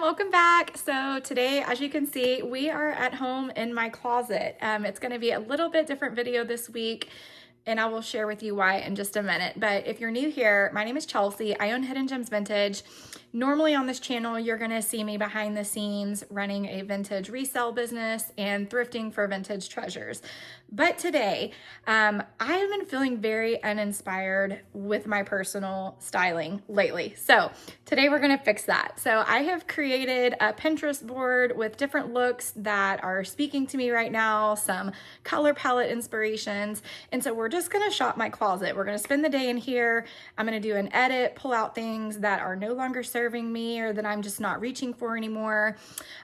welcome back. So today, as you can see, we are at home in my closet. It's going to be a little bit different video this week, and I will share with you why in just a minute. But if you're new here, my name is Chelsea. I own Hidden Gems Vintage. Normally on this channel, you're going to see me behind the scenes running a vintage resale business and thrifting for vintage treasures. But today, I have been feeling very uninspired with my personal styling lately. So today we're going to fix that. So I have created a Pinterest board with different looks that are speaking to me right now, some color palette inspirations. And so we're just going to shop my closet. We're going to spend the day in here. I'm going to do an edit, pull out things that are no longer serving me or that I'm just not reaching for anymore.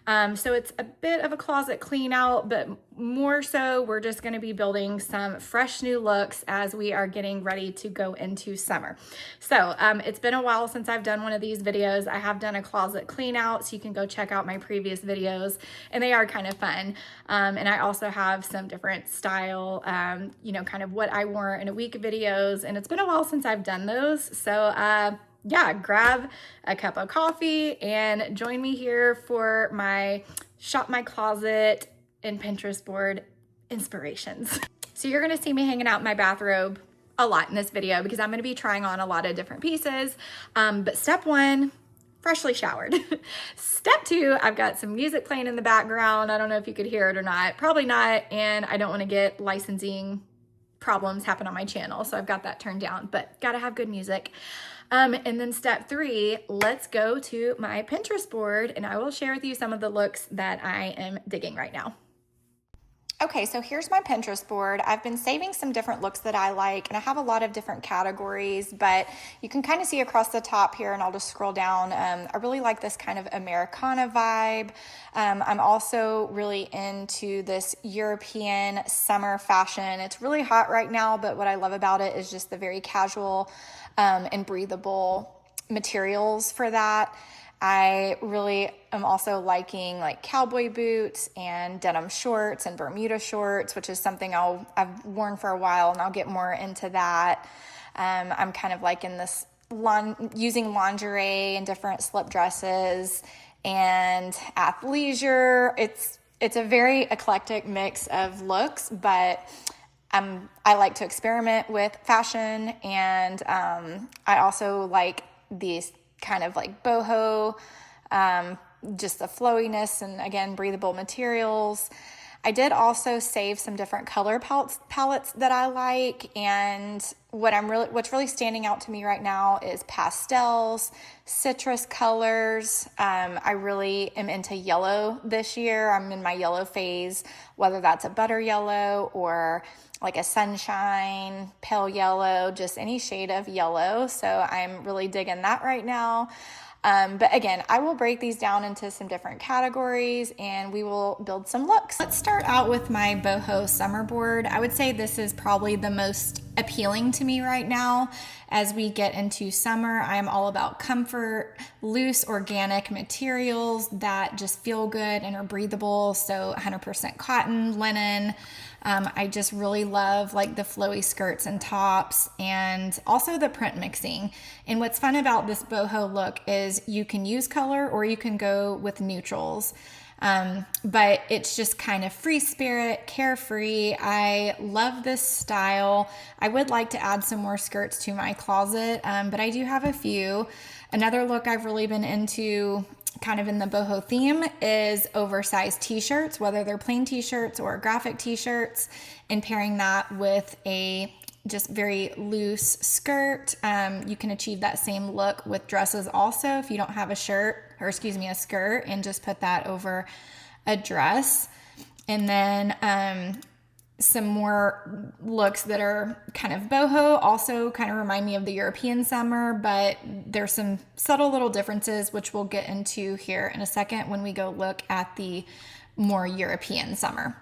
So it's a bit of a closet clean out, but more so we're just going to be building some fresh new looks as we are getting ready to go into summer. So it's been a while since I've done one of these videos. I have done a closet clean out, so you can go check out my previous videos, and they are kind of fun. And I also have some different style, kind of what I wore in a week videos, and it's been a while since I've done those. So yeah, grab a cup of coffee and join me here for my shop my closet and Pinterest board inspirations. So you're gonna see me hanging out in my bathrobe a lot in this video because I'm gonna be trying on a lot of different pieces. But step one, freshly showered. Step two, I've got some music playing in the background. I don't know if you could hear it or not, probably not. And I don't wanna get licensing problems happen on my channel. So I've got that turned down, but gotta have good music. And then step three, let's go to my Pinterest board and I will share with you some of the looks that I am digging right now. Okay, so here's my Pinterest board. I've been saving some different looks that I like, and I have a lot of different categories, but you can kind of see across the top here, and I'll just scroll down. I really like this kind of Americana vibe. I'm also really into this European summer fashion. It's really hot right now, but what I love about it is just the very casual and breathable materials for that. I really am also liking like cowboy boots and denim shorts and Bermuda shorts, which is something I've worn for a while, and I'll get more into that. I'm kind of liking this using lingerie and different slip dresses and athleisure. It's a very eclectic mix of looks, but I like to experiment with fashion, and I also like these kind of like boho, just the flowiness and again, breathable materials. I did also save some different color palettes that I like, and what's really standing out to me right now is pastels, citrus colors. I really am into yellow this year. I'm in my yellow phase, whether that's a butter yellow or like a sunshine, pale yellow, just any shade of yellow. So I'm really digging that right now. But again, I will break these down into some different categories and we will build some looks. Let's start out with my boho summer board. I would say this is probably the most appealing to me right now. As we get into summer, I'm all about comfort, loose organic materials that just feel good and are breathable. So 100% cotton, linen. I just really love like the flowy skirts and tops, and also the print mixing. And what's fun about this boho look is you can use color or you can go with neutrals. But it's just kind of free spirit, carefree. I love this style. I would like to add some more skirts to my closet, but I do have a few. Another look I've really been into kind of in the boho theme is oversized t-shirts, whether they're plain t-shirts or graphic t-shirts, and pairing that with a just very loose skirt. You can achieve that same look with dresses also if you don't have a skirt, and just put that over a dress. And then some more looks that are kind of boho also kind of remind me of the European summer, but there's some subtle little differences, which we'll get into here in a second when we go look at the more European summer.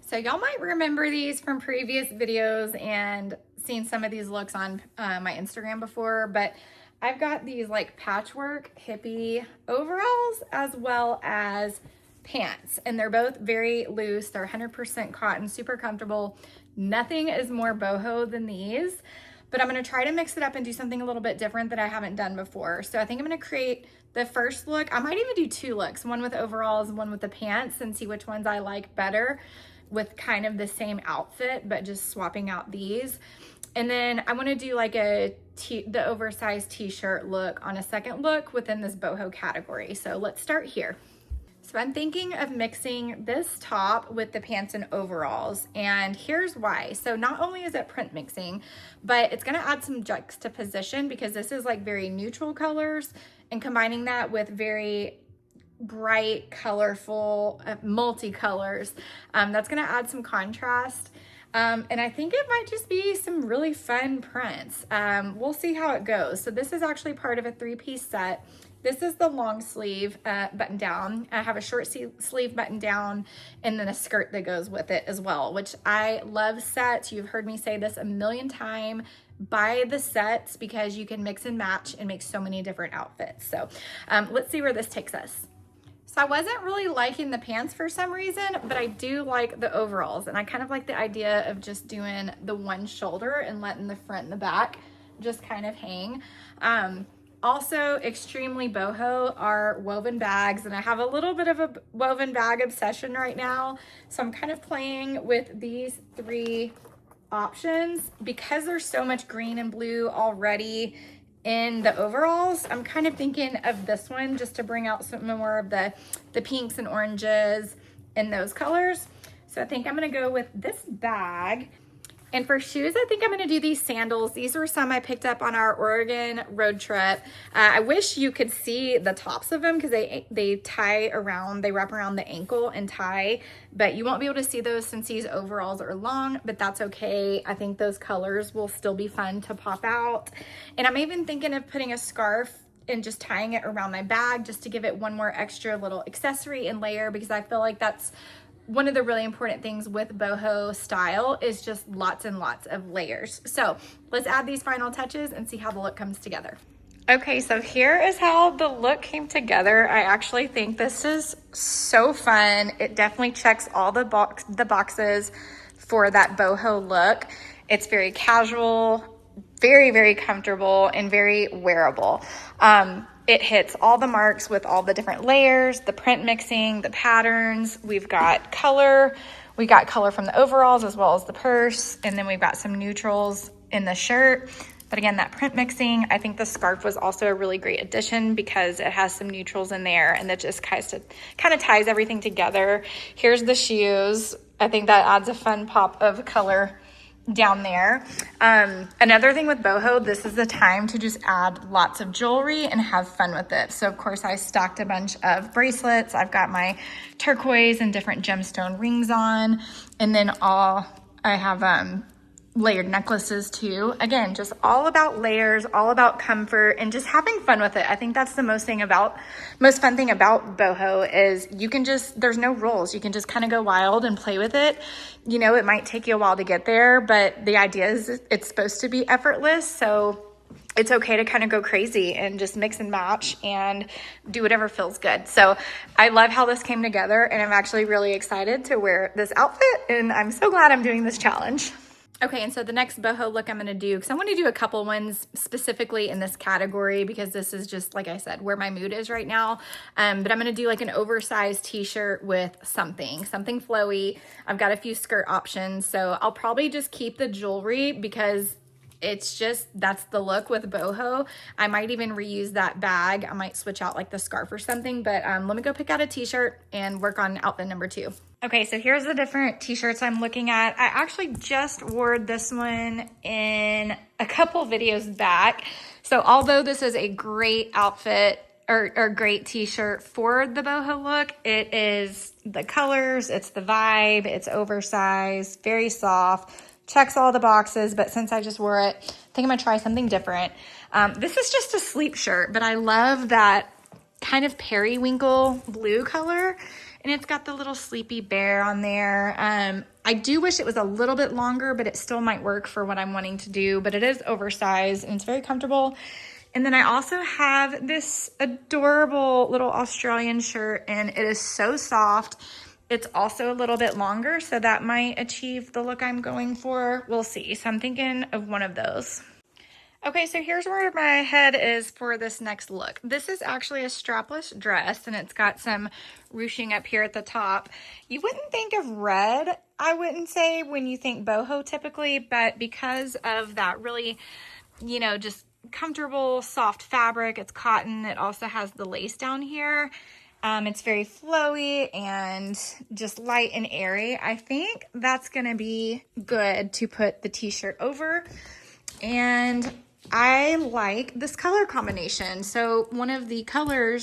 So y'all might remember these from previous videos and seen some of these looks on my Instagram before, but I've got these like patchwork hippie overalls as well as pants, and they're both very loose. They're 100% cotton, super comfortable. Nothing is more boho than these, but I'm gonna try to mix it up and do something a little bit different that I haven't done before. So I think I'm gonna create the first look, I might even do 2 looks, one with overalls, one with the pants, and see which ones I like better with kind of the same outfit, but just swapping out these. And then I want to do like the oversized t-shirt look on a second look within this boho category. So let's start here. So I'm thinking of mixing this top with the pants and overalls, and here's why. So not only is it print mixing, but it's gonna add some juxtaposition because this is like very neutral colors, and combining that with very bright, colorful, multicolors, that's gonna add some contrast. And I think it might just be some really fun prints. We'll see how it goes. So this is actually part of a 3-piece set. This is the long sleeve button down. I have a short sleeve button down and then a skirt that goes with it as well, which I love sets. You've heard me say this a million times. Buy the sets because you can mix and match and make so many different outfits. So let's see where this takes us. So I wasn't really liking the pants for some reason, but I do like the overalls, and I kind of like the idea of just doing the one shoulder and letting the front and the back just kind of hang. Also extremely boho are woven bags, and I have a little bit of a woven bag obsession right now. So I'm kind of playing with these 3 options because there's so much green and blue already in the overalls. I'm kind of thinking of this one just to bring out some more of the pinks and oranges in those colors. So I think I'm gonna go with this bag. And for shoes, I think I'm gonna do these sandals. These were some I picked up on our Oregon road trip. I wish you could see the tops of them because they wrap around the ankle and tie, but you won't be able to see those since these overalls are long, but that's okay. I think those colors will still be fun to pop out. And I'm even thinking of putting a scarf and just tying it around my bag just to give it one more extra little accessory and layer, because I feel like that's one of the really important things with boho style is just lots and lots of layers. So let's add these final touches and see how the look comes together. Okay, so here is how the look came together. I actually think this is so fun. It definitely checks all the boxes for that boho look. It's very casual, very, very comfortable, and very wearable. It hits all the marks with all the different layers, the print mixing, the patterns. We've got color. We got color from the overalls as well as the purse. And then we've got some neutrals in the shirt. But again, that print mixing, I think the scarf was also a really great addition because it has some neutrals in there and that just kind of ties everything together. Here's the shoes. I think that adds a fun pop of color down there. Another thing with boho, this is the time to just add lots of jewelry and have fun with it. So of course I stocked a bunch of bracelets. I've got my turquoise and different gemstone rings on, and then I have layered necklaces too. Again, just all about layers, all about comfort, and just having fun with it. I think that's the most fun thing about boho is you can just, there's no rules. You can just kind of go wild and play with it. You know, it might take you a while to get there, but the idea is it's supposed to be effortless. So it's okay to kind of go crazy and just mix and match and do whatever feels good. So I love how this came together, and I'm actually really excited to wear this outfit, and I'm so glad I'm doing this challenge. Okay, and so the next boho look I'm gonna do, because I want to do a couple ones specifically in this category because this is just, like I said, where my mood is right now. But I'm gonna do like an oversized t-shirt with something flowy. I've got a few skirt options, so I'll probably just keep the jewelry because it's just, that's the look with boho. I might even reuse that bag. I might switch out like the scarf or something, but let me go pick out a t-shirt and work on outfit number 2. Okay, so here's the different t-shirts I'm looking at. I actually just wore this one in a couple videos back. So although this is a great outfit or great t-shirt for the boho look, it is the colors, it's the vibe, it's oversized, very soft, checks all the boxes, but since I just wore it, I think I'm gonna try something different. This is just a sleep shirt, but I love that kind of periwinkle blue color, and it's got the little sleepy bear on there. I do wish it was a little bit longer, but it still might work for what I'm wanting to do, but it is oversized and it's very comfortable. And then I also have this adorable little Australian shirt, and it is so soft. It's also a little bit longer, so that might achieve the look I'm going for. We'll see. So I'm thinking of one of those. Okay, so here's where my head is for this next look. This is actually a strapless dress, and it's got some ruching up here at the top. You wouldn't think of red, I wouldn't say, when you think boho typically, but because of that really, you know, just comfortable, soft fabric, it's cotton. It also has the lace down here. It's very flowy and just light and airy. I think that's gonna be good to put the t-shirt over. And I like this color combination. So one of the color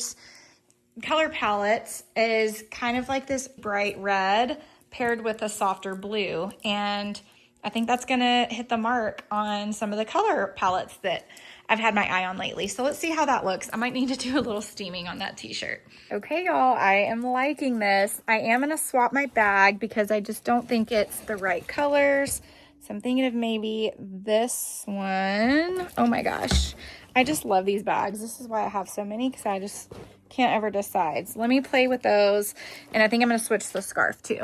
palettes is kind of like this bright red paired with a softer blue. And I think that's gonna hit the mark on some of the color palettes that I've had my eye on lately. So let's see how that looks. I might need to do a little steaming on that t-shirt. Okay, y'all, I am liking this. I am gonna swap my bag because I just don't think it's the right colors. So I'm thinking of maybe this one. Oh my gosh. I just love these bags. This is why I have so many, because I just can't ever decide. So let me play with those. And I think I'm going to switch the scarf too.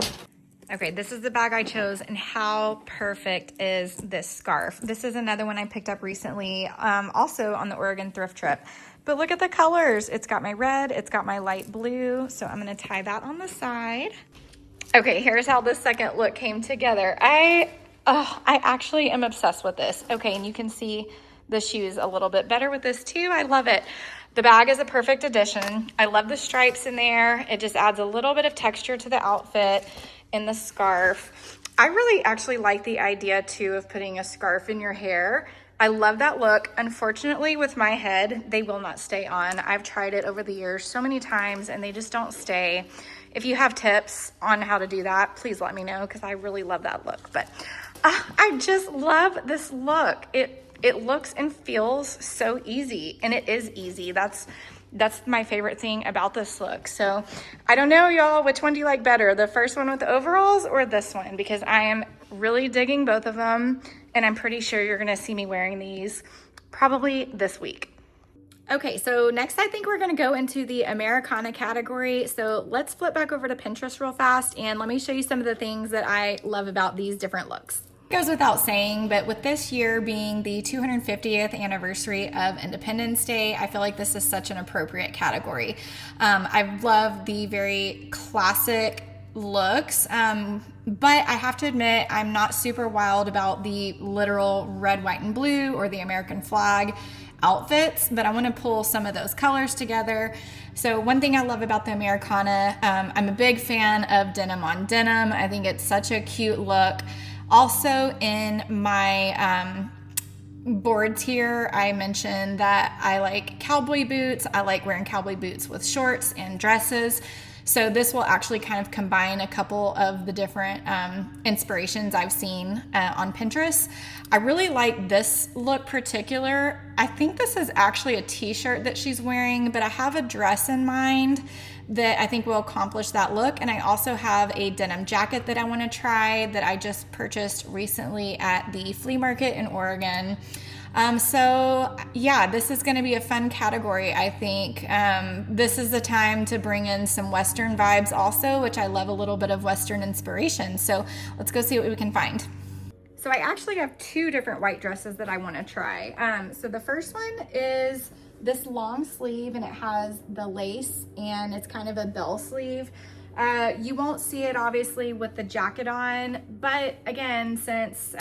Okay, this is the bag I chose, and how perfect is this scarf? This is another one I picked up recently, also on the Oregon thrift trip. But look at the colors. It's got my red, it's got my light blue. So I'm going to tie that on the side. Okay, here's how the second look came together. I actually am obsessed with this. Okay, and you can see the shoes a little bit better with this too. I love it. The bag is a perfect addition. I love the stripes in there. It just adds a little bit of texture to the outfit. And the scarf. I really actually like the idea too of putting a scarf in your hair. I love that look. Unfortunately, with my head, they will not stay on. I've tried it over the years so many times and they just don't stay. If you have tips on how to do that, please let me know, because I really love that look. But I just love this look. It looks and feels so easy, and it is easy. That's my favorite thing about this look. So I don't know, y'all, which one do you like better? The first one with the overalls or this one? Because I am really digging both of them, and I'm pretty sure you're gonna see me wearing these probably this week. Okay, so next I think we're gonna go into the Americana category. So let's flip back over to Pinterest real fast, and let me show you some of the things that I love about these different looks. Goes without saying, but with this year being the 250th anniversary of Independence Day, I feel like this is such an appropriate category. I love the very classic looks, but I have to admit I'm not super wild about the literal red, white, and blue or the American flag outfits, but I want to pull some of those colors together. So one thing I love about the Americana, I'm a big fan of denim on denim. I think it's such a cute look. Also in my boards here, I mentioned that I like cowboy boots. I like wearing cowboy boots with shorts and dresses. So this will actually kind of combine a couple of the different inspirations I've seen on Pinterest. I really like this look particular. I think this is actually a t-shirt that she's wearing, but I have a dress in mind that I think will accomplish that look. And I also have a denim jacket that I want to try that I just purchased recently at the flea market in Oregon. So yeah, this is going to be a fun category. I think this is the time to bring in some Western vibes also, which I love a little bit of Western inspiration. So let's go see what we can find. So I actually have two different white dresses that I want to try. So the first one is this long sleeve, and it has the lace, and it's kind of a bell sleeve. You won't see it obviously with the jacket on, but again, since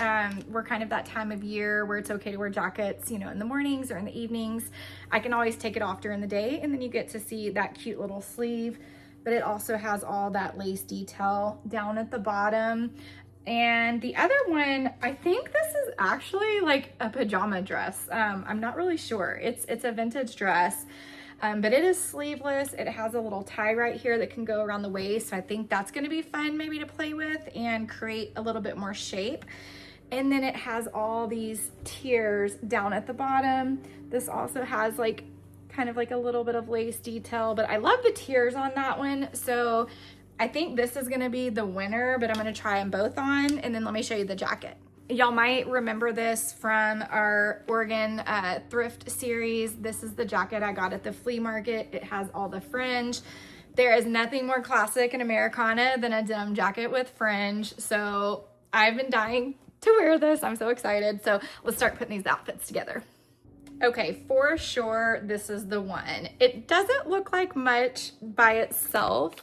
we're kind of that time of year where it's okay to wear jackets, you know, in the mornings or in the evenings, I can always take it off during the day, and then you get to see that cute little sleeve. But it also has all that lace detail down at the bottom. And the other one, I think this is actually like a pajama dress. I'm not really sure. It's a vintage dress, but it is sleeveless. It has a little tie right here that can go around the waist. So I think that's gonna be fun maybe to play with and create a little bit more shape. And then it has all these tiers down at the bottom. This also has like kind of like a little bit of lace detail, but I love the tiers on that one. So I think this is gonna be the winner, but I'm gonna try them both on, and then let me show you the jacket. Y'all might remember this from our Oregon thrift series. This is the jacket I got at the flea market. It has all the fringe. There is nothing more classic and Americana than a denim jacket with fringe. So I've been dying to wear this. I'm so excited. So let's start putting these outfits together. Okay, for sure, this is the one. It doesn't look like much by itself,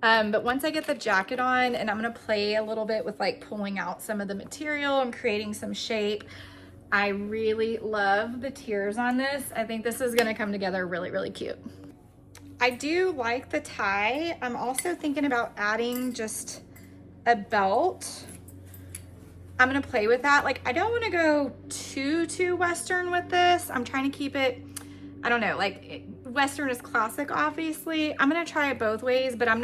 but once I get the jacket on and I'm gonna play a little bit with like pulling out some of the material and creating some shape, I really love the tiers on this. I think this is gonna come together really, really cute. I do like the tie. I'm also thinking about adding just a belt. I'm gonna play with that. Like, I don't wanna go too Western with this. I'm trying to keep it, I don't know, like Western is classic, obviously. I'm gonna try it both ways, but I'm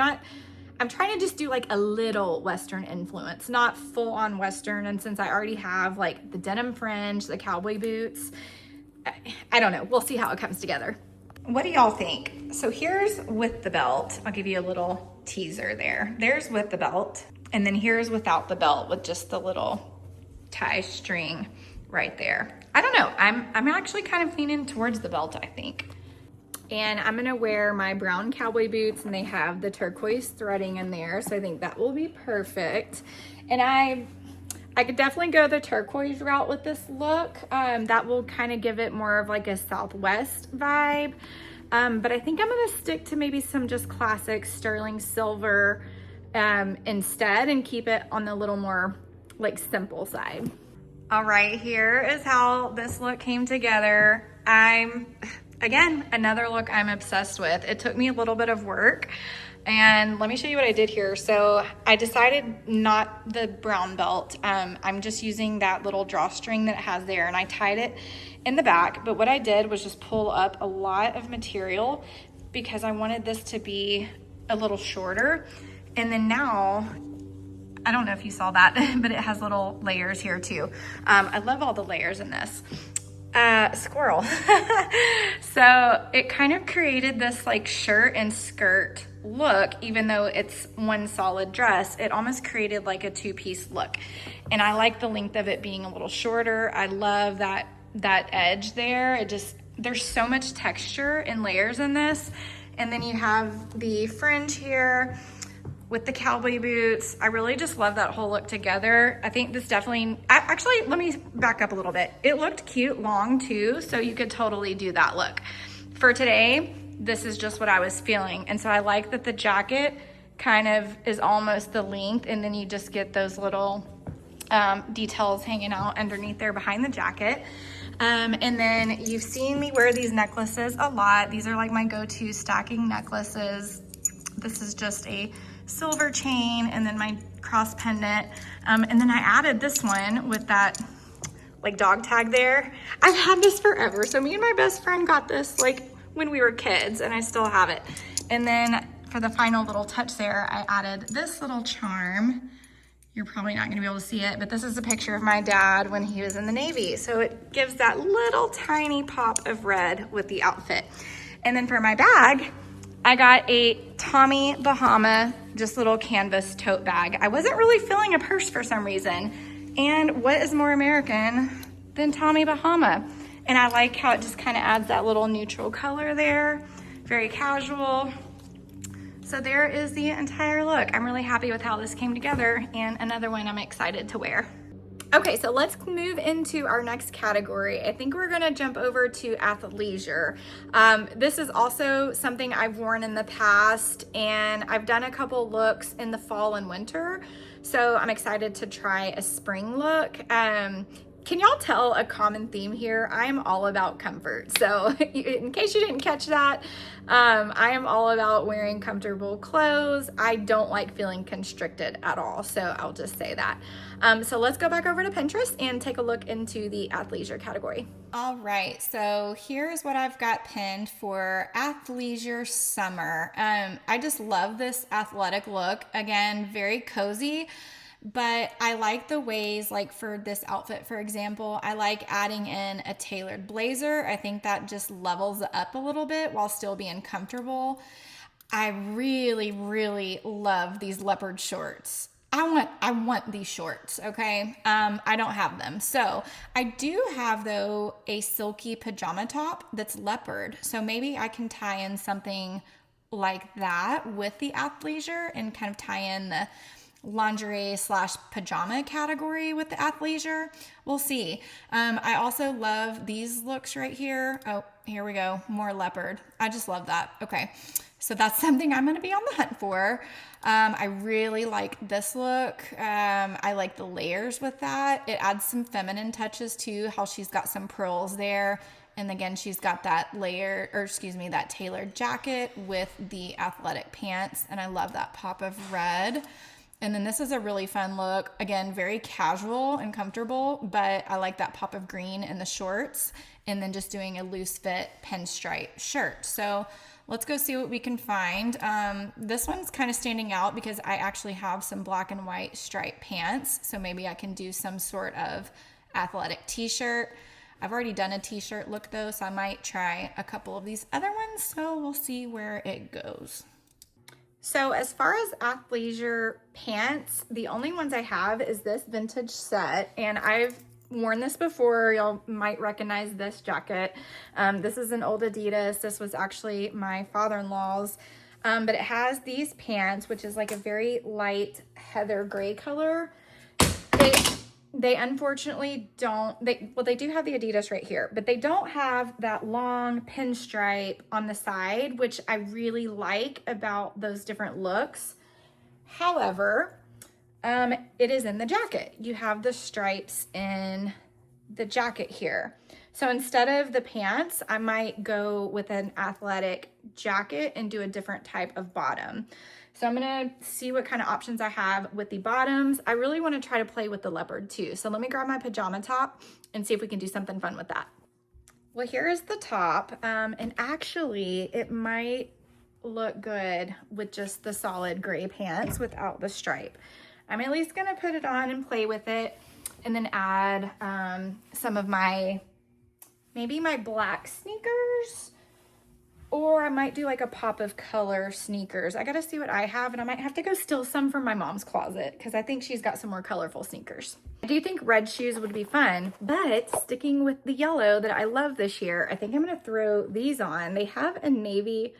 trying to just do like a little Western influence, not full on Western. And since I already have like the denim fringe, the cowboy boots, I don't know, we'll see how it comes together. What do y'all think? So here's with the belt. I'll give you a little teaser there. There's with the belt. And then here's without the belt with just the little tie string right there. I don't know, I'm actually kind of leaning towards the belt, I think. And I'm gonna wear my brown cowboy boots and they have the turquoise threading in there. So I think that will be perfect. And I could definitely go the turquoise route with this look. That will kind of give it more of like a Southwest vibe. But I think I'm gonna stick to maybe some just classic sterling silver instead and keep it on the little more like simple side. All right, here is how this look came together. Again, another look I'm obsessed with. It took me a little bit of work, and let me show you what I did here. So I decided not the brown belt. I'm just using that little drawstring that it has there, and I tied it in the back. But what I did was just pull up a lot of material because I wanted this to be a little shorter. And then now, I don't know if you saw that, but it has little layers here too. I love all the layers in this. Squirrel. So it kind of created this like shirt and skirt look, even though it's one solid dress. It almost created like a two-piece look. And I like the length of it being a little shorter. I love that edge there. There's so much texture and layers in this. And then you have the fringe here with the cowboy boots. I really just love that whole look together. I think this definitely, actually, let me back up a little bit. It looked cute long too, so you could totally do that look. For today, this is just what I was feeling. And so I like that the jacket kind of is almost the length, and then you just get those little details hanging out underneath there behind the jacket. And then you've seen me wear these necklaces a lot. These are like my go-to stacking necklaces. This is just a silver chain and then my cross pendant. And then I added this one with that like dog tag there. I've had this forever. So me and my best friend got this like when we were kids, and I still have it. And then for the final little touch there, I added this little charm. You're probably not gonna be able to see it, but this is a picture of my dad when he was in the Navy. So it gives that little tiny pop of red with the outfit. And then for my bag, I got a Tommy Bahama, just little canvas tote bag. I wasn't really feeling a purse for some reason. And what is more American than Tommy Bahama? And I like how it just kind of adds that little neutral color there. Very casual. So there is the entire look. I'm really happy with how this came together, and another one I'm excited to wear. Okay, so let's move into our next category. I think we're gonna jump over to athleisure. This is also something I've worn in the past, and I've done a couple looks in the fall and winter. So I'm excited to try a spring look. Can y'all tell a common theme here? I'm all about comfort. So in case you didn't catch that, I am all about wearing comfortable clothes. I don't like feeling constricted at all. So I'll just say that. So let's go back over to Pinterest and take a look into the athleisure category. All right, so here's what I've got pinned for athleisure summer. I just love this athletic look. Again, very cozy. But I like the ways, like for this outfit, for example, I like adding in a tailored blazer. I think that just levels it up a little bit while still being comfortable. I really, really love these leopard shorts. I want these shorts, okay? I don't have them. So I do have, though, a silky pajama top that's leopard. So maybe I can tie in something like that with the athleisure and kind of tie in the lingerie slash pajama category with the athleisure. We'll see. I also love these looks right here. Oh, here we go. More leopard. I just love that. Okay. So that's something I'm going to be on the hunt for. I really like this look. I like the layers with that. It adds some feminine touches too, how she's got some pearls there. And again, she's got that that tailored jacket with the athletic pants. And I love that pop of red. And then this is a really fun look. Again, very casual and comfortable, but I like that pop of green in the shorts. And then just doing a loose fit pinstripe shirt. So let's go see what we can find. This one's kind of standing out because I actually have some black and white striped pants. So maybe I can do some sort of athletic t-shirt. I've already done a t-shirt look though, so I might try a couple of these other ones. So we'll see where it goes. So as far as athleisure pants, the only ones I have is this vintage set, and I've worn this before. Y'all might recognize this jacket. This is an old Adidas. This was actually my father-in-law's, but it has these pants, which is like a very light heather gray color. They unfortunately don't, they do have the Adidas right here, but they don't have that long pinstripe on the side, which I really like about those different looks. However, it is in the jacket. You have the stripes in the jacket here. So instead of the pants, I might go with an athletic jacket and do a different type of bottom. So I'm gonna see what kind of options I have with the bottoms. I really wanna try to play with the leopard too. So let me grab my pajama top and see if we can do something fun with that. Well, here is the top. And actually it might look good with just the solid gray pants without the stripe. I'm at least gonna put it on and play with it and then add some of maybe my black sneakers, or I might do like a pop of color sneakers. I gotta see what I have, and I might have to go steal some from my mom's closet because I think she's got some more colorful sneakers. I do think red shoes would be fun, but sticking with the yellow that I love this year, I think I'm gonna throw these on. They have a navy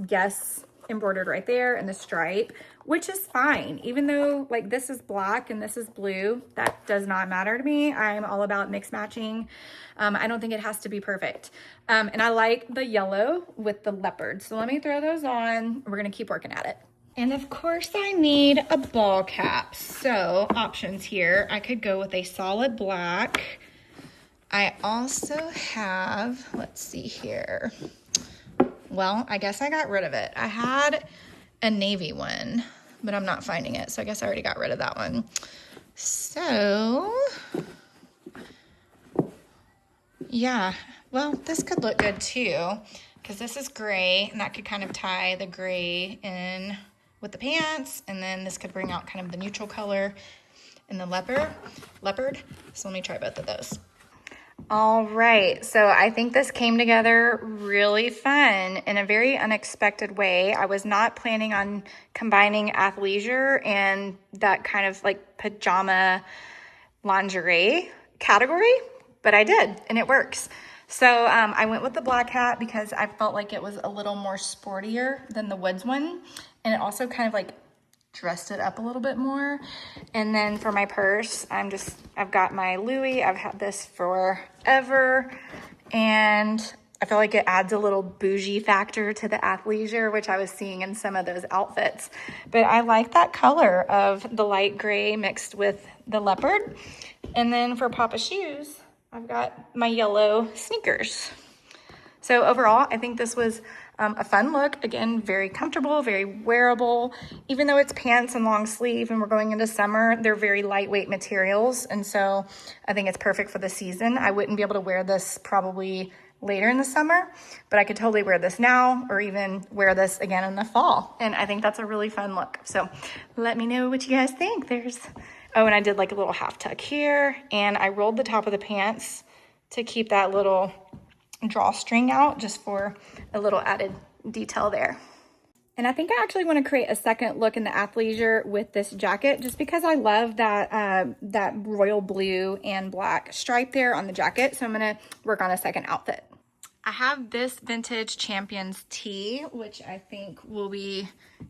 guess embroidered right there and the stripe, which is fine. Even though like this is black and this is blue, that does not matter to me. I'm all about mix matching. I don't think it has to be perfect. And I like the yellow with the leopard. So let me throw those on. We're gonna keep working at it. And of course I need a ball cap. So options here, I could go with a solid black. I also have, let's see here. Well, I guess I got rid of it. I had a navy one, but I'm not finding it. So I guess I already got rid of that one. So, yeah, well, this could look good too, because this is gray, and that could kind of tie the gray in with the pants, and then this could bring out kind of the neutral color in the leopard. So let me try both of those. All right, so I think this came together really fun in a very unexpected way. I was not planning on combining athleisure and that kind of like pajama lingerie category, but I did, and it works. So I went with the black hat because I felt like it was a little more sportier than the Woods one, and it also kind of like dressed it up a little bit more. And then for my purse, I've got my Louis. I've had this forever, and I feel like it adds a little bougie factor to the athleisure, which I was seeing in some of those outfits. But I like that color of the light gray mixed with the leopard. And then for Papa shoes, I've got my yellow sneakers. So overall, I think this was a fun look. Again, very comfortable, very wearable. Even though it's pants and long sleeve and we're going into summer, they're very lightweight materials. And so I think it's perfect for the season. I wouldn't be able to wear this probably later in the summer, but I could totally wear this now or even wear this again in the fall. And I think that's a really fun look. So let me know what you guys think. Oh, and I did like a little half tuck here, and I rolled the top of the pants to keep that little drawstring out just for a little added detail there. And I think I actually want to create a second look in the athleisure with this jacket, just because I love that that royal blue and black stripe there on the jacket. So I'm going to work on a second outfit. I have this vintage Champions tee, which I think will be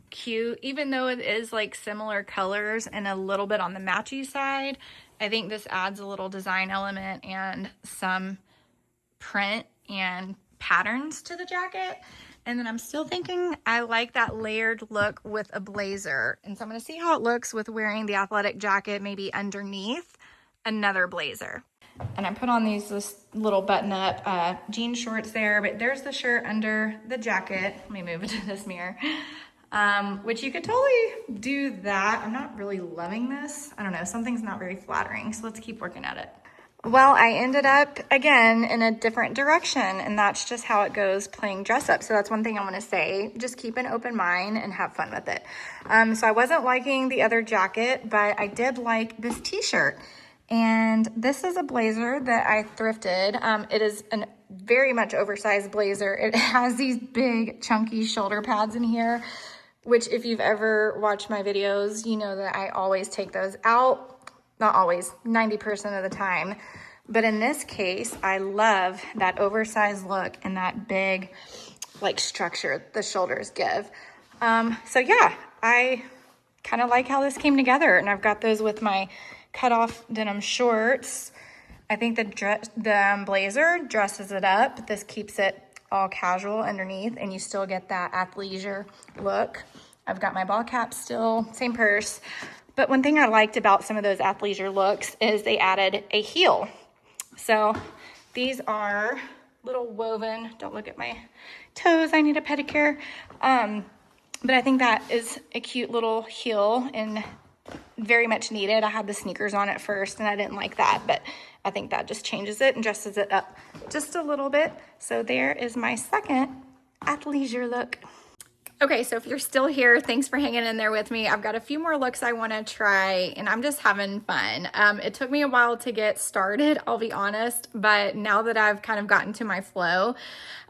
cute, even though it is like similar colors and a little bit on the matchy side. I think this adds a little design element and some print and patterns to the jacket. And then I'm still thinking I like that layered look with a blazer. And so I'm gonna see how it looks with wearing the athletic jacket, maybe underneath another blazer. And I put on this little button up jean shorts there, but there's the shirt under the jacket. Let me move it to this mirror. Which you could totally do that. I'm not really loving this. I don't know, something's not very flattering, so let's keep working at it. Well, I ended up again in a different direction, and that's just how it goes playing dress up. So that's one thing I want to say, just keep an open mind and have fun with it. So I wasn't liking the other jacket, but I did like this t-shirt. And this is a blazer that I thrifted. It is a very much oversized blazer. It has these big chunky shoulder pads in here, which if you've ever watched my videos, you know that I always take those out. Not always, 90% of the time. But in this case, I love that oversized look and that big like structure the shoulders give. So yeah, I kind of like how this came together, and I've got those with my cut-off denim shorts. I think the blazer dresses it up. This keeps it all casual underneath, and you still get that athleisure look. I've got my ball cap still, same purse. But one thing I liked about some of those athleisure looks is they added a heel. So these are little woven, don't look at my toes, I need a pedicure. But I think that is a cute little heel and very much needed. I had the sneakers on at first and I didn't like that, but I think that just changes it and dresses it up just a little bit. So there is my second athleisure look. Okay, so if you're still here, thanks for hanging in there with me. I've got a few more looks I want to try, and I'm just having fun. It took me a while to get started, I'll be honest, but now that I've kind of gotten to my flow,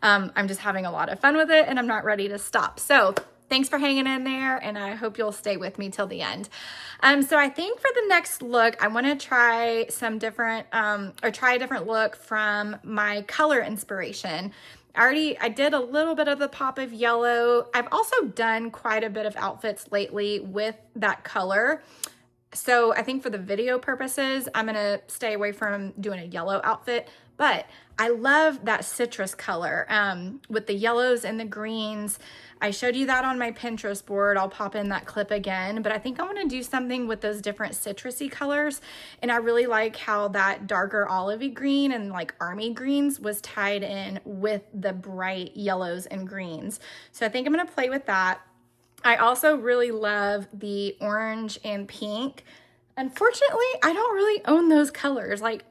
I'm just having a lot of fun with it, and I'm not ready to stop. So thanks for hanging in there, and I hope you'll stay with me till the end. So I think for the next look, I want to try some different, try a different look from my color inspiration. I did a little bit of the pop of yellow. I've also done quite a bit of outfits lately with that color. So I think for the video purposes, I'm gonna stay away from doing a yellow outfit, but I love that citrus color with the yellows and the greens. I showed you that on my Pinterest board. I'll pop in that clip again, but I think I want to do something with those different citrusy colors. And I really like how that darker olivey green and like army greens was tied in with the bright yellows and greens. So I think I'm going to play with that. I also really love the orange and pink. Unfortunately, I don't really own those colors. Like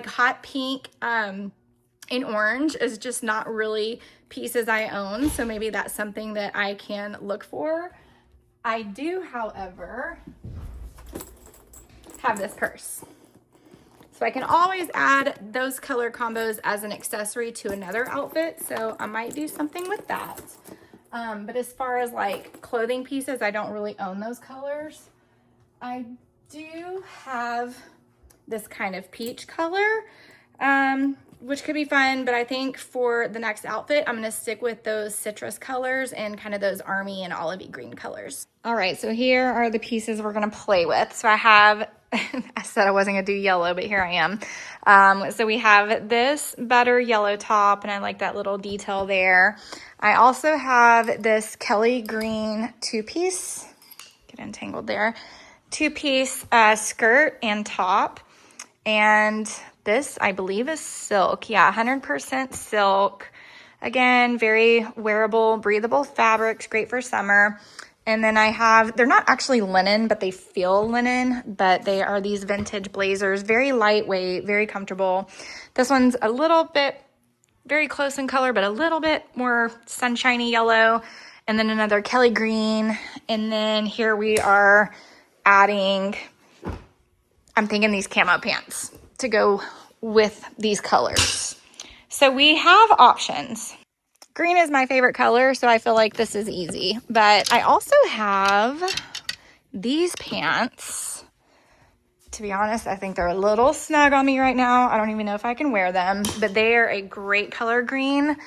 hot pink and orange is just not really pieces I own, so maybe that's something that I can look for. I do, however, have this purse. So I can always add those color combos as an accessory to another outfit, so I might do something with that. But as far as like clothing pieces, I don't really own those colors. I do have this kind of peach color, which could be fun, but I think for the next outfit, I'm gonna stick with those citrus colors and kind of those army and olivey green colors. All right, so here are the pieces we're gonna play with. So I have, I said I wasn't gonna do yellow, but here I am. So we have this better yellow top, and I like that little detail there. I also have this Kelly green two-piece, get entangled there, two-piece skirt and top. And this, I believe, is silk. Yeah, 100% silk. Again, very wearable, breathable fabrics, great for summer. And then I have, they're not actually linen, but they feel linen, but they are these vintage blazers, very lightweight, very comfortable. This one's a little bit, very close in color, but a little bit more sunshiny yellow. And then another Kelly green. And then here we are adding, I'm thinking these camo pants to go with these colors. So we have options. Green is my favorite color, so I feel like this is easy. But I also have these pants To be honest, I think they're a little snug on me right now. I don't even know if I can wear them, but they are a great color green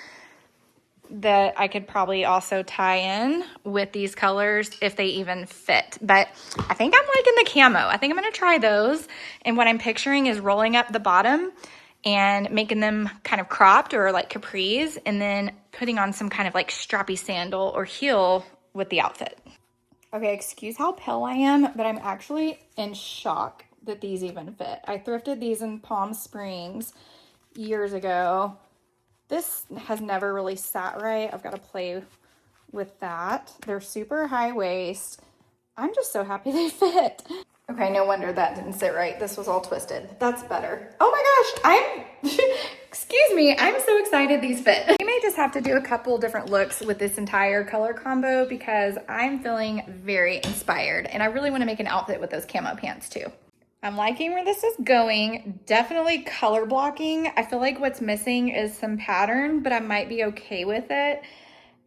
that I could probably also tie in with these colors if they even fit. But I think I'm liking the camo. I think I'm gonna try those. And what I'm picturing is rolling up the bottom and making them kind of cropped or like capris, and then putting on some kind of like strappy sandal or heel with the outfit. Okay, excuse how pale I am, but I'm actually in shock that these even fit. I thrifted these in Palm Springs years ago. This has never really sat right. I've got to play with that. They're super high waist. I'm just so happy they fit. Okay, no wonder that didn't sit right. This was all twisted. That's better. Oh my gosh, excuse me, I'm so excited these fit. We may just have to do a couple different looks with this entire color combo because I'm feeling very inspired and I really want to make an outfit with those camo pants too. I'm liking where this is going. Definitely color blocking. I feel like what's missing is some pattern, but I might be okay with it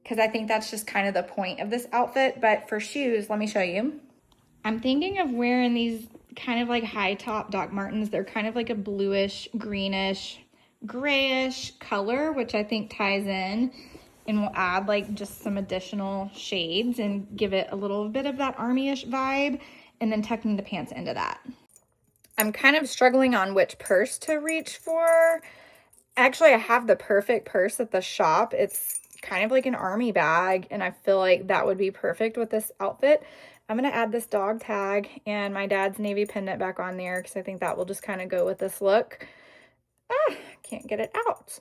because I think that's just kind of the point of this outfit. But for shoes, let me show you. I'm thinking of wearing these kind of like high top Doc Martens. They're kind of like a bluish, greenish, grayish color, which I think ties in and will add like just some additional shades and give it a little bit of that army-ish vibe, and then tucking the pants into that. I'm kind of struggling on which purse to reach for. Actually, I have the perfect purse at the shop. It's kind of like an army bag, and I feel like that would be perfect with this outfit. I'm going to add this dog tag and my dad's navy pendant back on there because I think that will just kind of go with this look. Can't get it out.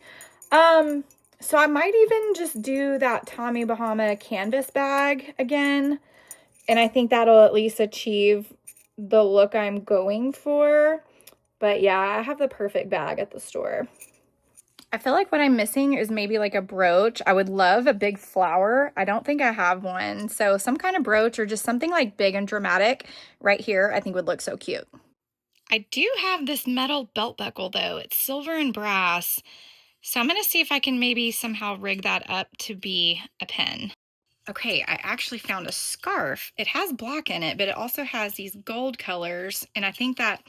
So I might even just do that Tommy Bahama canvas bag again, and I think that'll at least achieve the look I'm going for. But yeah, I have the perfect bag at the store. I feel like what I'm missing is maybe like a brooch. I would love a big flower. I don't think I have one. So some kind of brooch or just something like big and dramatic right here I think would look so cute. I do have this metal belt buckle though. It's silver and brass. So I'm going to see if I can maybe somehow rig that up to be a pin. Okay, I actually found a scarf. It has black in it, but it also has these gold colors. And I think that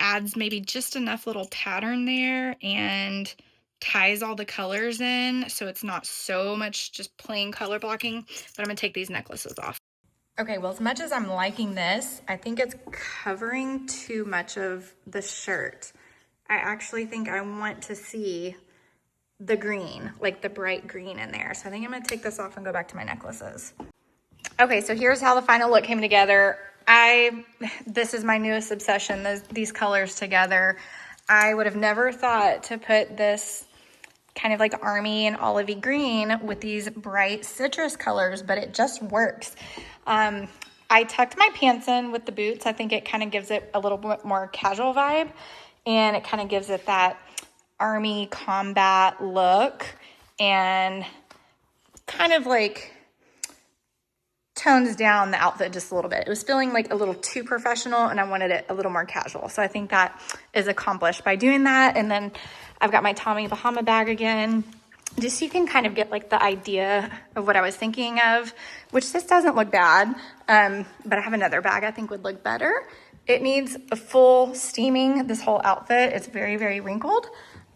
adds maybe just enough little pattern there and ties all the colors in so it's not so much just plain color blocking. But I'm gonna take these necklaces off. Okay, well, as much as I'm liking this, I think it's covering too much of the shirt. I actually think I want to see the green, like the bright green in there. So I think I'm gonna take this off and go back to my necklaces. Okay, so here's how the final look came together. This is my newest obsession, these colors together. I would have never thought to put this kind of like army and olivey green with these bright citrus colors, but it just works. I tucked my pants in with the boots. I think it kind of gives it a little bit more casual vibe, and it kind of gives it that army combat look and kind of like tones down the outfit just a little bit. It was feeling like a little too professional and I wanted it a little more casual. So I think that is accomplished by doing that. And then I've got my Tommy Bahama bag again, just so you can kind of get like the idea of what I was thinking of, which this doesn't look bad. But I have another bag I think would look better. It needs a full steaming, this whole outfit. It's very, very wrinkled,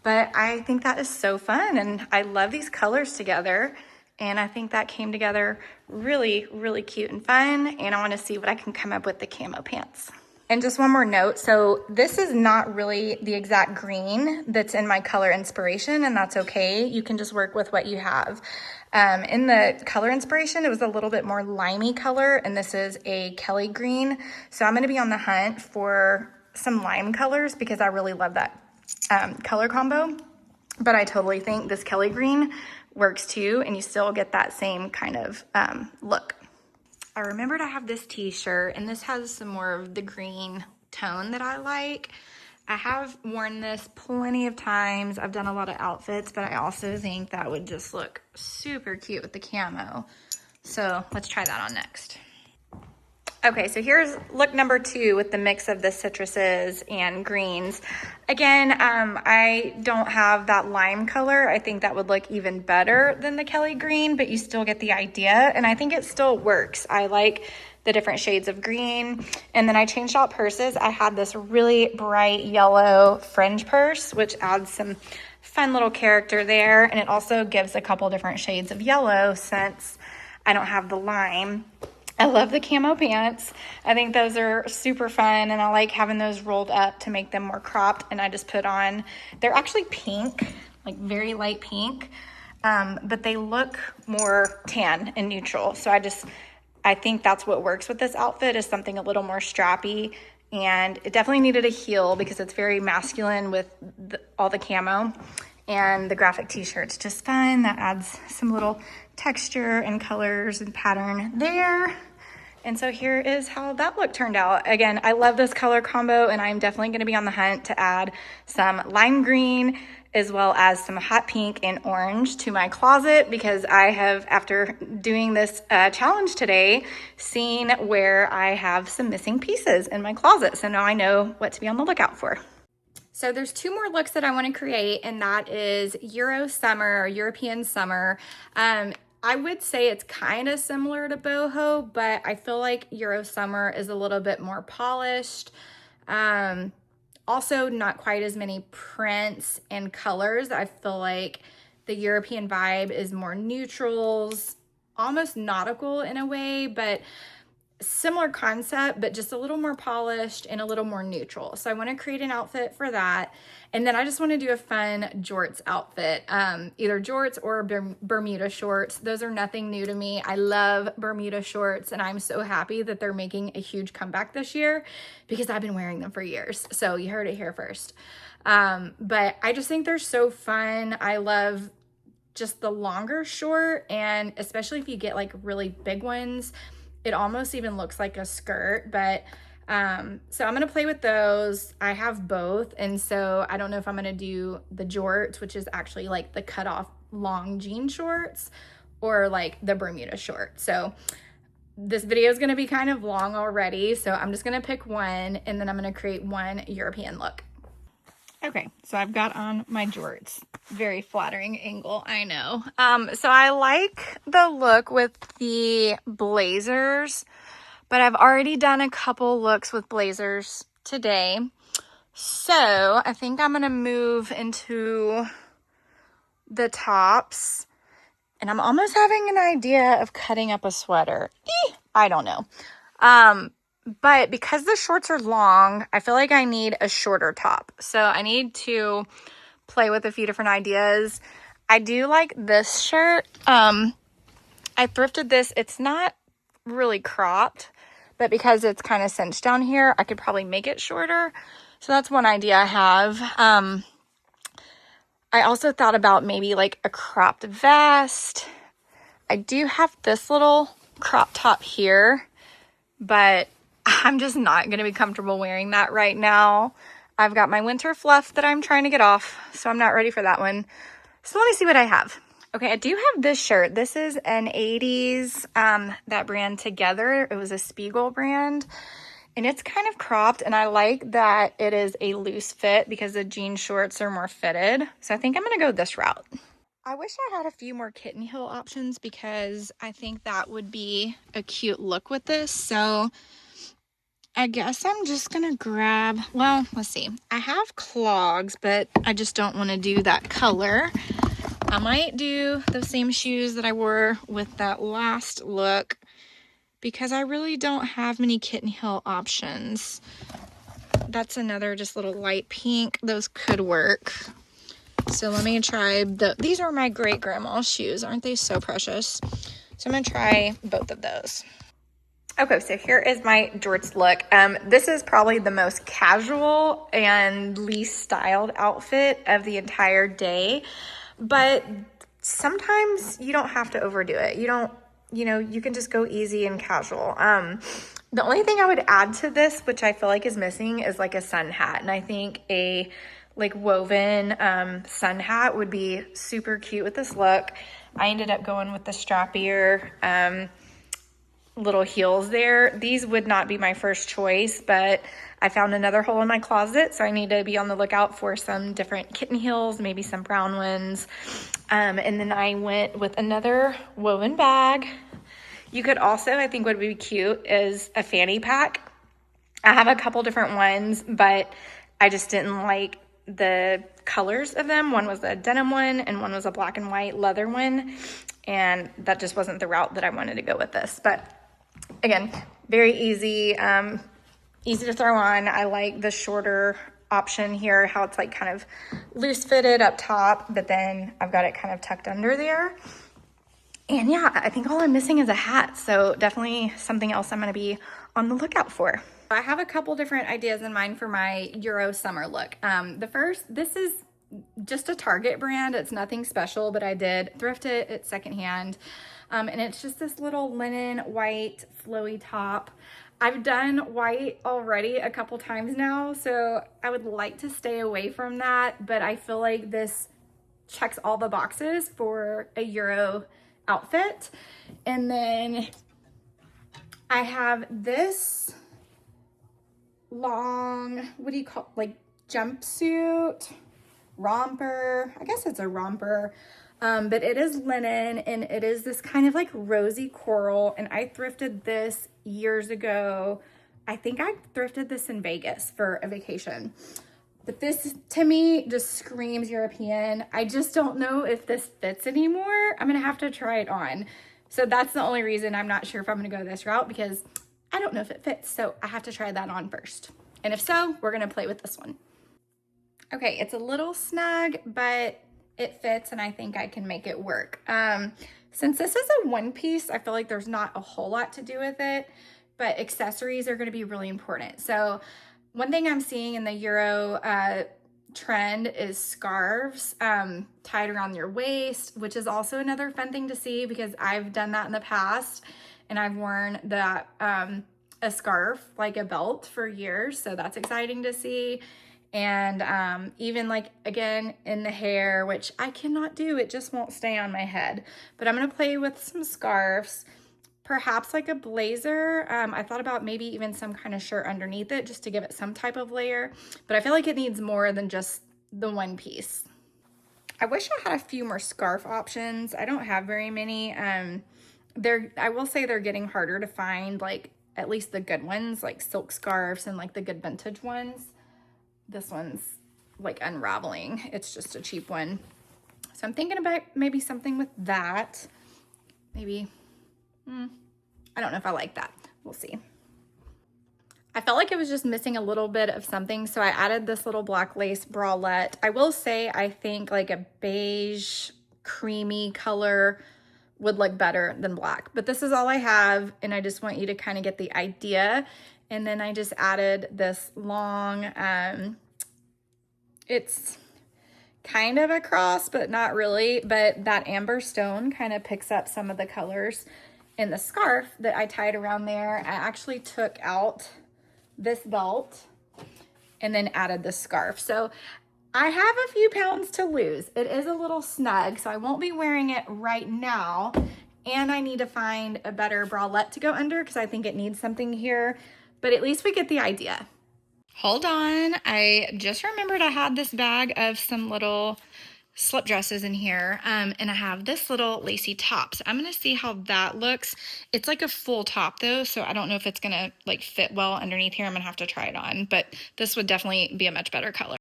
but I think that is so fun. And I love these colors together. And I think that came together really, really cute and fun. And I want to see what I can come up with the camo pants. And just one more note. So this is not really the exact green that's in my color inspiration, and that's okay. You can just work with what you have. In the color inspiration, it was a little bit more limey color, and this is a Kelly green. So I'm going to be on the hunt for some lime colors because I really love that color combo. But I totally think this Kelly green works too, and you still get that same kind of look. I remembered I have this t-shirt, and this has some more of the green tone that I like. I have worn this plenty of times. I've done a lot of outfits, but I also think that would just look super cute with the camo. So let's try that on next. Okay, so here's look number 2 with the mix of the citruses and greens. Again, I don't have that lime color. I think that would look even better than the Kelly green, but you still get the idea, and I think it still works. I like the different shades of green. And then I changed out purses. I had this really bright yellow fringe purse, which adds some fun little character there, and it also gives a couple different shades of yellow since I don't have the lime. I love the camo pants. I think those are super fun, and I like having those rolled up to make them more cropped. And I just put on, they're actually pink, like very light pink, but they look more tan and neutral. So I think that's what works with this outfit, is something a little more strappy. And it definitely needed a heel because it's very masculine with all the camo. And the graphic t-shirt's just fun. That adds some little texture and colors and pattern there. And so here is how that look turned out. Again, I love this color combo, and I'm definitely gonna be on the hunt to add some lime green as well as some hot pink and orange to my closet, because I have, after doing this challenge today, seen where I have some missing pieces in my closet. So now I know what to be on the lookout for. So there's 2 more looks that I want to create, and that is Euro Summer or European Summer. I would say it's kind of similar to boho, but I feel like Euro Summer is a little bit more polished. Also not quite as many prints and colors. I feel like the European vibe is more neutrals, almost nautical in a way, but similar concept, but just a little more polished and a little more neutral. So I want to create an outfit for that. And then I just want to do a fun jorts outfit, either jorts or Bermuda shorts. Those are nothing new to me. I love Bermuda shorts, and I'm so happy that they're making a huge comeback this year because I've been wearing them for years. So you heard it here first. But I just think they're so fun. I love just the longer short, and especially if you get like really big ones, it almost even looks like a skirt. But so I'm gonna play with those. I have both, and so I don't know if I'm gonna do the jorts, which is actually like the cut off long jean shorts, or like the Bermuda short. So this video is gonna be kind of long already, so I'm just gonna pick one, and then I'm gonna create one European look. Okay, so I've got on my jorts. Very flattering angle, I know. So I like the look with the blazers, but I've already done a couple looks with blazers today. So I think I'm gonna move into the tops, and I'm almost having an idea of cutting up a sweater. I don't know. But because the shorts are long, I feel like I need a shorter top. So I need to play with a few different ideas. I do like this shirt. I thrifted this. It's not really cropped, but because it's kind of cinched down here, I could probably make it shorter. So that's one idea I have. I also thought about maybe like a cropped vest. I do have this little crop top here, but I'm just not going to be comfortable wearing that right now. I've got my winter fluff that I'm trying to get off, so I'm not ready for that one. So let me see what I have. Okay, I do have this shirt. This is an 80s, that brand Together. It was a Spiegel brand, and it's kind of cropped, and I like that it is a loose fit because the jean shorts are more fitted. So I think I'm going to go this route. I wish I had a few more kitten heel options because I think that would be a cute look with this. So I guess I'm just gonna grab, well, let's see. I have clogs, but I just don't want to do that color. I might do the same shoes that I wore with that last look because I really don't have many kitten heel options. That's another just little light pink. Those could work. So let me try these are my great grandma's shoes. Aren't they so precious? So I'm gonna try both of those. Okay, so here is my jorts look. This is probably the most casual and least styled outfit of the entire day, but sometimes you don't have to overdo it. You can just go easy and casual. The only thing I would add to this, which I feel like is missing, is like a sun hat, and I think a like woven sun hat would be super cute with this look. I ended up going with the strappier little heels there. These would not be my first choice, but I found another hole in my closet, so I need to be on the lookout for some different kitten heels, maybe some brown ones. And then I went with another woven bag. You could also, I think would be cute, is a fanny pack. I have a couple different ones, but I just didn't like the colors of them. One was a denim one and one was a black and white leather one, and that just wasn't the route that I wanted to go with this. But again, very easy, easy to throw on. I like the shorter option here, how it's like kind of loose fitted up top, but then I've got it kind of tucked under there. And yeah, I think all I'm missing is a hat, so definitely something else I'm gonna be on the lookout for. I have a couple different ideas in mind for my Euro summer look. This is just a Target brand. It's nothing special, but I did thrift it at secondhand. And it's just this little linen white flowy top. I've done white already a couple times now, so I would like to stay away from that, but I feel like this checks all the boxes for a Euro outfit. And then I have this long, what do you call, like jumpsuit, romper. I guess it's a romper, but it is linen and it is this kind of like rosy coral. And I thrifted this years ago. I think I thrifted this in Vegas for a vacation. But this to me just screams European. I just don't know if this fits anymore. I'm gonna have to try it on. So that's the only reason I'm not sure if I'm gonna go this route, because I don't know if it fits. So I have to try that on first. And if so, we're gonna play with this one. Okay, it's a little snug, but it fits and I think I can make it work. Since this is a one piece, I feel like there's not a whole lot to do with it, but accessories are gonna be really important. So one thing I'm seeing in the Euro trend is scarves tied around your waist, which is also another fun thing to see because I've done that in the past and I've worn that a scarf like a belt for years, so that's exciting to see. And even like, again, in the hair, which I cannot do, it just won't stay on my head. But I'm gonna play with some scarves, perhaps like a blazer. I thought about maybe even some kind of shirt underneath it just to give it some type of layer, but I feel like it needs more than just the one piece. I wish I had a few more scarf options. I don't have very many. I will say they're getting harder to find, like at least the good ones, like silk scarves and like the good vintage ones. This one's like unraveling. It's just a cheap one. So I'm thinking about maybe something with that. Maybe, I don't know if I like that. We'll see. I felt like it was just missing a little bit of something, so I added this little black lace bralette. I will say I think like a beige, creamy color would look better than black, but this is all I have, and I just want you to kind of get the idea. And then I just added this long, it's kind of a cross, but not really, but that amber stone kind of picks up some of the colors. In the scarf that I tied around there, I actually took out this belt and then added the scarf. So I have a few pounds to lose. It is a little snug, so I won't be wearing it right now. And I need to find a better bralette to go under because I think it needs something here, but at least we get the idea. Hold on, I just remembered I had this bag of some little slip dresses in here, and I have this little lacy top. So I'm gonna see how that looks. It's like a full top though, so I don't know if it's gonna like fit well underneath here. I'm gonna have to try it on, but this would definitely be a much better color.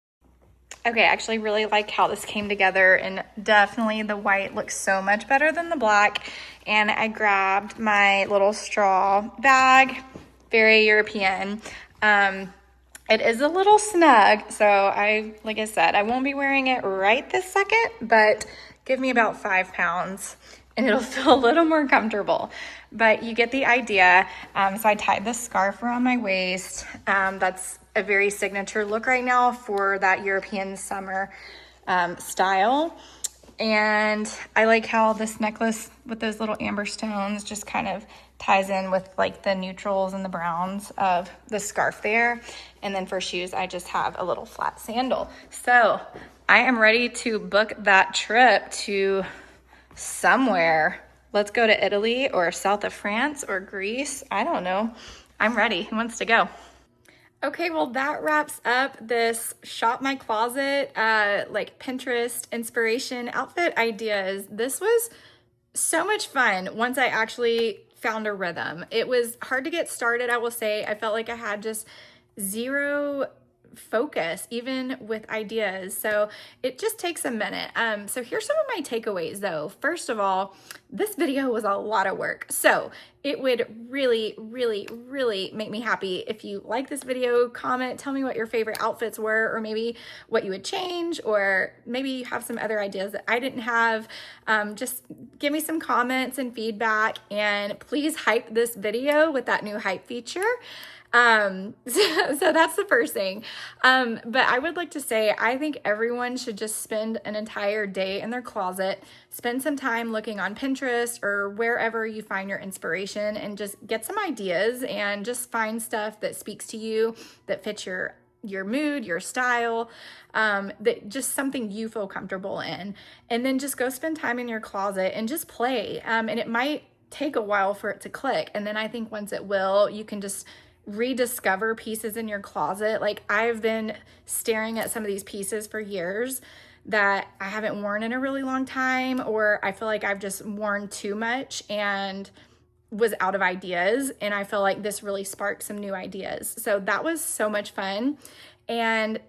Okay, I actually really like how this came together, and definitely the white looks so much better than the black. And I grabbed my little straw bag, very European. It is a little snug, so like I said, I won't be wearing it right this second, but give me about 5 pounds and it'll feel a little more comfortable. But you get the idea. So I tied this scarf around my waist. That's a very signature look right now for that European summer style. And I like how this necklace with those little amber stones just kind of ties in with like the neutrals and the browns of the scarf there. And then for shoes, I just have a little flat sandal. So I am ready to book that trip to somewhere Let's go to Italy or south of France or Greece. I don't know. I'm ready. Who wants to go? Okay, well, that wraps up this Shop My Closet, like Pinterest inspiration outfit ideas. This was so much fun once I actually found a rhythm. It was hard to get started, I will say. I felt like I had just zero focus even with ideas, so it just takes a minute. So here's some of my takeaways though. First of all, this video was a lot of work, so it would really make me happy if you like this video. Comment, tell me what your favorite outfits were, or maybe what you would change, or maybe you have some other ideas that I didn't have. Just give me some comments and feedback, and please hype this video with that new hype feature. So that's the first thing. But I would like to say, I think everyone should just spend an entire day in their closet, spend some time looking on Pinterest or wherever you find your inspiration, and just get some ideas and just find stuff that speaks to you, that fits your mood, your style, that just something you feel comfortable in. And then just go spend time in your closet and just play. And it might take a while for it to click. And then I think once it will, you can just rediscover pieces in your closet. Like, I've been staring at some of these pieces for years that I haven't worn in a really long time, or I feel like I've just worn too much and was out of ideas. And I feel like this really sparked some new ideas. So that was so much fun. And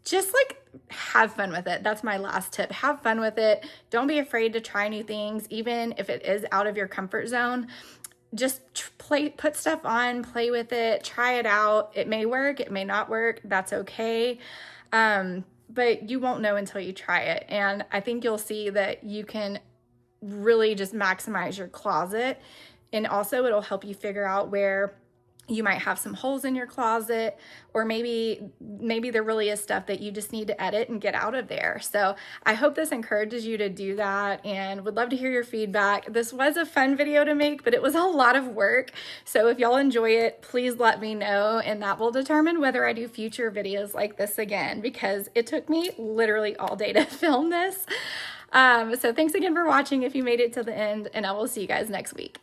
just like have fun with it. That's my last tip. Have fun with it. Don't be afraid to try new things, even if it is out of your comfort zone. Just put stuff on, play with it, try it out. It may work, it may not work. That's okay. But you won't know until you try it. And I think you'll see that you can really just maximize your closet. And also it'll help you figure out where you might have some holes in your closet, or maybe there really is stuff that you just need to edit and get out of there. So I hope this encourages you to do that, and would love to hear your feedback. This was a fun video to make, but it was a lot of work. So if y'all enjoy it, please let me know, and that will determine whether I do future videos like this again, because it took me literally all day to film this. So thanks again for watching if you made it to the end, and I will see you guys next week.